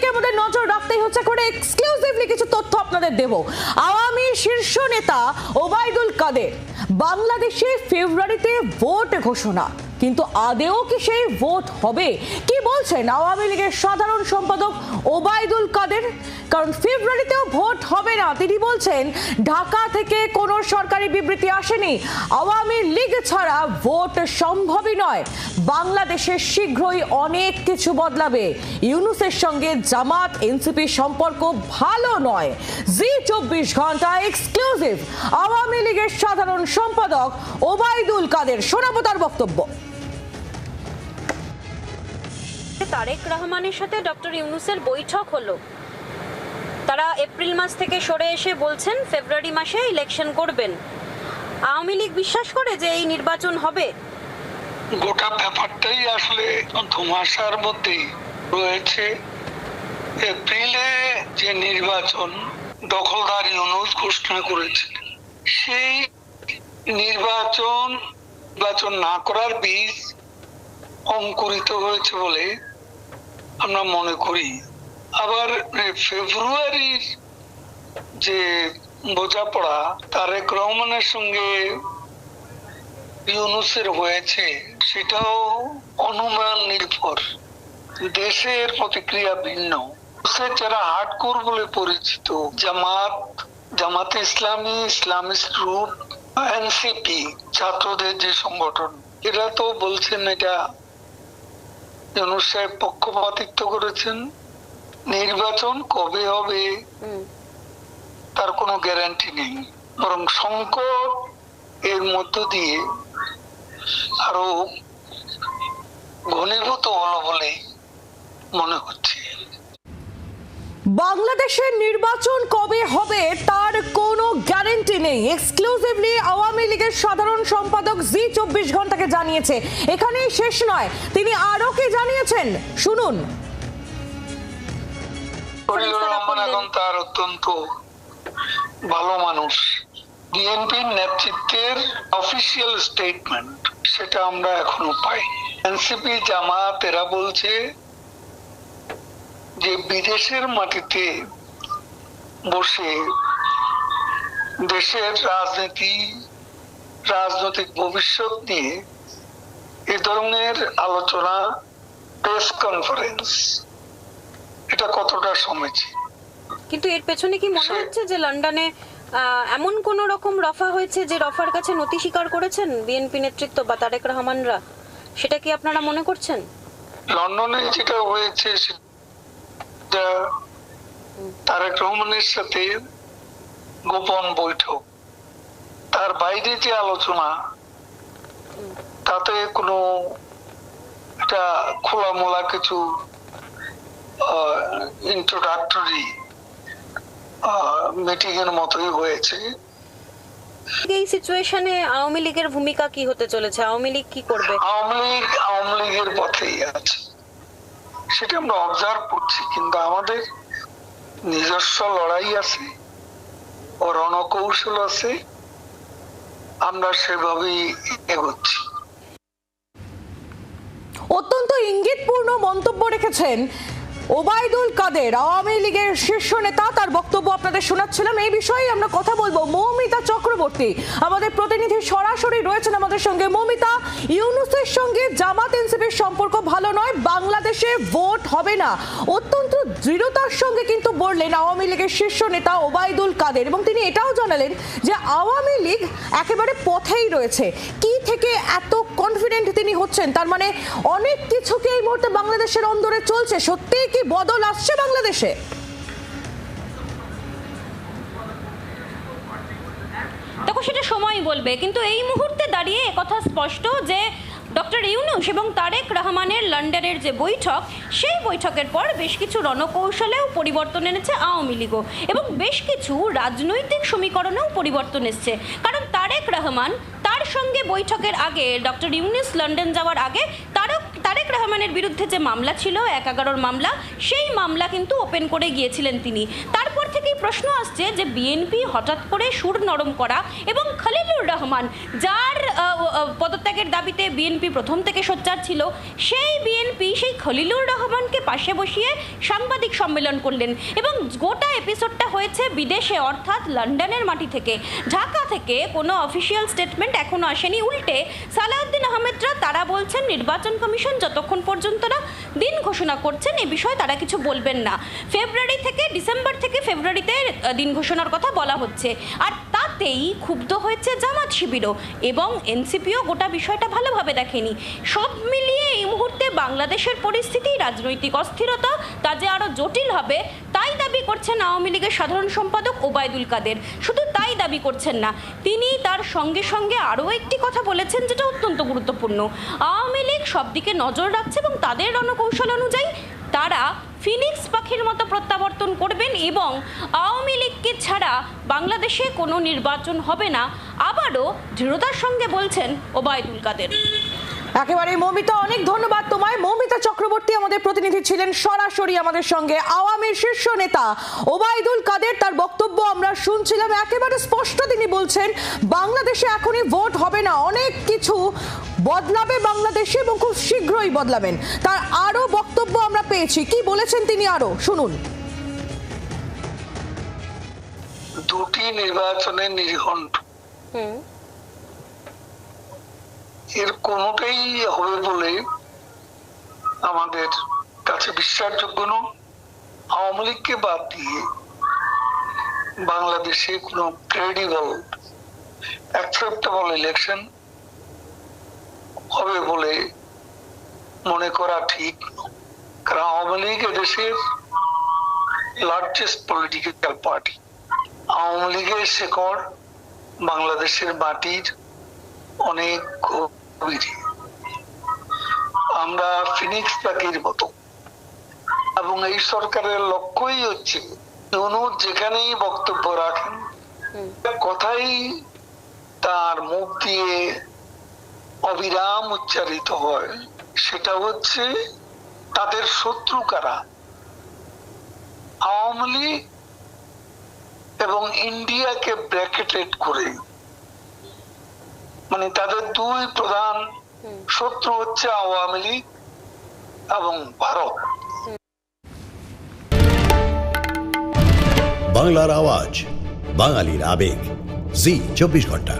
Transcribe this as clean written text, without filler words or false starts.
দিকে আমাদের নজর রাখতেই হচ্ছে, করে এক্সক্লুসিভলি কিছু তথ্য আপনাদের দেব। আওয়ামী শীর্ষ নেতা ওবায়দুল কাদের বাংলাদেশে ফেব্রুয়ারিতে ভোট ঘোষণা, কিন্তু আদেও কি সেই ভোট হবে? কি বলছেন আওয়ামী লীগের সাধারণ সম্পাদক ওবায়দুল কাদের? কারণ ফেব্রুয়ারিতেও ভোট হবে না, তিনি বলছেন ঢাকা থেকে কোনো সরকারি বিবৃতি আসেনি, আওয়ামী লীগ ছাড়া ভোট সম্ভবই নয়, বাংলাদেশে শীঘ্রই অনেক কিছু বদলাবে, ইউনূসের সঙ্গে জামাত এনসিপির সম্পর্ক ভালো নয়। জি24 ঘন্টা এক্সক্লুসিভ আওয়ামী লীগের সাধারণ সম্পাদক ওবায়দুল কাদের, শোনাবো তার বক্তব্য। তারেক রহমানের সাথে ডক্টর ইউনূসের বৈঠক হলো, তারা এপ্রিল মাস থেকে সরে এসে বলছেন ফেব্রুয়ারি মাসে ইলেকশন করবেন। আওয়ামী লীগ বিশ্বাস করে যে এই নির্বাচন হবে? গোটা ব্যাপারটাই আসলে ধোঁয়াশার মধ্যে রয়েছে। এপ্রিলে যে নির্বাচন দখলদার ইউনূস ঘোষণা করেছে, সেই নির্বাচন না করার বীজ অঙ্কুরিত হয়েছে বলে আমরা মনে করি। আবার ফেব্রুয়ারির যে বোঝাপড়া তারেক রহমানের সঙ্গে ইউনূসের হয়েছে, সেটাও অনুমান নির্ভর, দেশের প্রতিক্রিয়া ভিন্ন। যারা হার্ডকোর বলে পরিচিত জামাতে ইসলামী, ইসলামিস্ট গ্রুপ, এনসিপি, ছাত্রদের যে সংগঠন, এরা তো বলছেন এটা ইউনূস সাহেব পক্ষপাতিত্ব করেছেন, নির্বাচন কবে হবে তার কোনো গ্যারান্টি নেই, বরং সংকট এর মধ্য দিয়ে আরো ঘনীভূত হলো বলে মনে হচ্ছে। বাংলাদেশের নির্বাচন কবে হবে তার কোনো গ্যারান্টি নেই, এক্সক্লুসিভলি আওয়ামী লীগের সাধারণ সম্পাদক জি24 ঘন্টাকে জানিয়েছে। এখানেই শেষ নয়, তিনি আরো কি জানিয়েছেন শুনুন। এখন তার অত্যন্ত ভালো মানুষ, বিএনপির নেতৃত্বের অফিসিয়াল স্টেটমেন্ট সেটা আমরা এখনো পাই। এনসিপি, জামাত এরা বলছে যে বিদেশের মাটিতে বসে দেশের রাজনৈতিক ভবিষ্যৎ নিয়ে এ ধরনের আলোচনা, প্রেস কনফারেন্স, এটা কতটা সমীচীন। কিন্তু এর পেছনে কি মনে হচ্ছে যে লন্ডনে এমন কোন রকম রফা হয়েছে যে রফার কাছে নতি স্বীকার করেছেন বিএনপি নেতৃত্ব বা তারেক রহমানরা? সেটা কি আপনারা মনে করছেন? লন্ডনে যেটা হয়েছে তারেক রহমানের সাথে গোপন বৈঠক, তার বাইরে যে আলোচনা, তাতে কোনো এটা খোলামোলা কিছু ইন্ট্রোডাক্টরি মিটিং এর মতোই হয়েছে। এই সিচুয়েশনে আওয়ামী লীগের ভূমিকা কি হতে চলেছে? আওয়ামী লীগ কি করবে? আওয়ামী লীগের পথেই আছে, সেটা আমরা অবজার্ভ করছি, কিন্তু আমাদের নিজস্ব লড়াই আছে ও রণকৌশল আছে, আমরা সেভাবেই এগোচ্ছি। অত্যন্ত ইঙ্গিতপূর্ণ মন্তব্য রেখেছেন ওবায়দুল কাদের, আওয়ামী লীগের শীর্ষ নেতা, তার বক্তব্য আপনাদের শোনাচ্ছিলাম। এই বিষয়ে আমরা কথা বলবো। মৌমিতা চক্রবর্তী আমাদের প্রতিনিধি সরাসরি রয়েছেন আমাদের সঙ্গে। মৌমিতা, ইউনূসের সঙ্গে জামাত এনসিপির সম্পর্ক ভালো নয়, বাংলাদেশে ভোট হবে না, অত্যন্ত দৃঢ়তার সঙ্গে কিন্তু বললেন আওয়ামী লীগের শীর্ষ নেতা ওবায়দুল কাদের, এবং তিনি এটাও জানালেন যে আওয়ামী লীগ একেবারে পথেই রয়েছে। কি থেকে এত কনফিডেন্ট তিনি হচ্ছেন? তার মানে অনেক কিছুকে এই মুহূর্তে বাংলাদেশের অন্দরে চলছে, সত্যি কি বদল আসছে বাংলাদেশে? দেখো, সেটা সময় বলবে, কিন্তু এই মুহূর্তে দাঁড়িয়ে একথা স্পষ্ট যে ডক্টর ইউনূস এবং তারেক রহমানের লন্ডনের যে বৈঠক, সেই বৈঠকের পর বেশ কিছু রণকৌশলেও পরিবর্তন এনেছে আওয়ামী লীগও, এবং বেশ কিছু রাজনৈতিক সমীকরণেও পরিবর্তন এসছে। কারণ তারেক রহমান, তার সঙ্গে বৈঠকের আগে ডক্টর ইউনূস লন্ডন যাওয়ার আগে তারেক রহমানের বিরুদ্ধে যে মামলা ছিল ১/১১ মামলা, সেই মামলা কিন্তু ওপেন করে গিয়েছিলেন তিনি। তারপর থেকেই প্রশ্ন আসছে যে বিএনপি হঠাৎ করে সুর নরম করা এবং খলিলুর রহমান, যার পদত্যাগের দাবিতে বিএনপি প্রথম থেকে সোচ্চার ছিল, সেই বিএনপি সেই খলিলুর রহমানকে পাশে বসিয়ে সাংবাদিক সম্মেলন করলেন এবং গোটা এপিসোডটা হয়েছে বিদেশে, অর্থাৎ লন্ডনের মাটি থেকে। ঢাকা থেকে কোনো অফিসিয়াল স্টেটমেন্ট এখনো আসেনি। উল্টে সালাউদ্দিন আহমেদরা তারা বলছেন নির্বাচন কমিশন যতক্ষণ পর্যন্ত না দিন ঘোষণা করছেন এ বিষয়ে তারা কিছু বলবেন না। ডিসেম্বর থেকে ফেব্রুয়ারিতে দিন ঘোষণার কথা বলা হচ্ছে, আর তাতেই ক্ষুব্ধ হয়েছে জামাত শিবিরও এবং এনসিপিও গোটা বিষয়টা ভালোভাবে দেখেনি। সব মিলিয়ে এই মুহূর্তে বাংলাদেশের পরিস্থিতি, রাজনৈতিক অস্থিরতা তা যে আরও জটিল হবে তাই দাবি করছেন আওয়ামী লীগের সাধারণ সম্পাদক ওবায়দুল কাদের। শুধু তাই দাবি করছেন না, তিনি তার সঙ্গে সঙ্গে আরও একটি কথা বলেছেন যেটা অত্যন্ত গুরুত্বপূর্ণ। আওয়ামী লীগ সব দিকে নজর রাখছে এবং তাদের রণকৌশল অনুযায়ী তারা ফিনিক্স পাখির মতো প্রত্যাবর্তন করবেন এবং আওয়ামী লীগকে ছাড়া বাংলাদেশে কোনো নির্বাচন হবে না, আবারও দৃঢ়তার সঙ্গে বলছেন ওবায়দুল কাদের। একেবারে মৌমিতা, অনেক ধন্যবাদ তোমায়। মৌমিতা চক্রবর্তী আমাদের প্রতিনিধি ছিলেন সরাসরি আমাদের সঙ্গে। আওয়ামীর শীর্ষ নেতা ওবায়দুল কাদের, তার বক্তব্য আমরা শুনছিলাম। একেবারে স্পষ্ট তিনি বলছেন বাংলাদেশে এখনই ভোট হবে না, অনেক কিছু বদলাবে বাংলাদেশে এবং খুব শীঘ্রই বদলাবেন। তার আরো বক্তব্য আমরা পেয়েছি, কি বলেছেন তিনি আরো শুনুন। দুটি নির্বাচনের নির্ঘণ্ট, এর কোনটাই হবে বলে আমাদের কাছে বিশ্বাসযোগ্য নয়। আওয়ামী লীগকে বাদ দিয়ে বাংলাদেশে কোন ক্রেডিবল অ্যাকসেপ্টেবল ইলেকশন হবে বলে মনে করা ঠিক নয়। কারণ আওয়ামী লীগ এদেশের লার্জেস্ট পলিটিক্যাল পার্টি। আওয়ামী লীগের শেকড় বাংলাদেশের মাটির অনেক গভীরে। আমরা ফিনিক্স পাখির মতো, এবং এই সরকারের লক্ষ্যই হচ্ছে যেখানেই বক্তব্য রাখেন কথাই তার মুখ দিয়ে অবিরাম উচ্চারিত হয়, সেটা হচ্ছে তাদের শত্রু কারা, আওয়ামী লীগ এবং ইন্ডিয়াকে ব্র্যাকেটেড করে। মানে তাদের দুই প্রধান শত্রু হচ্ছে আওয়ামী লীগ এবং ভারত। বাংলার আওয়াজ, বাঙালির আবেগ, জি 24 ঘন্টা।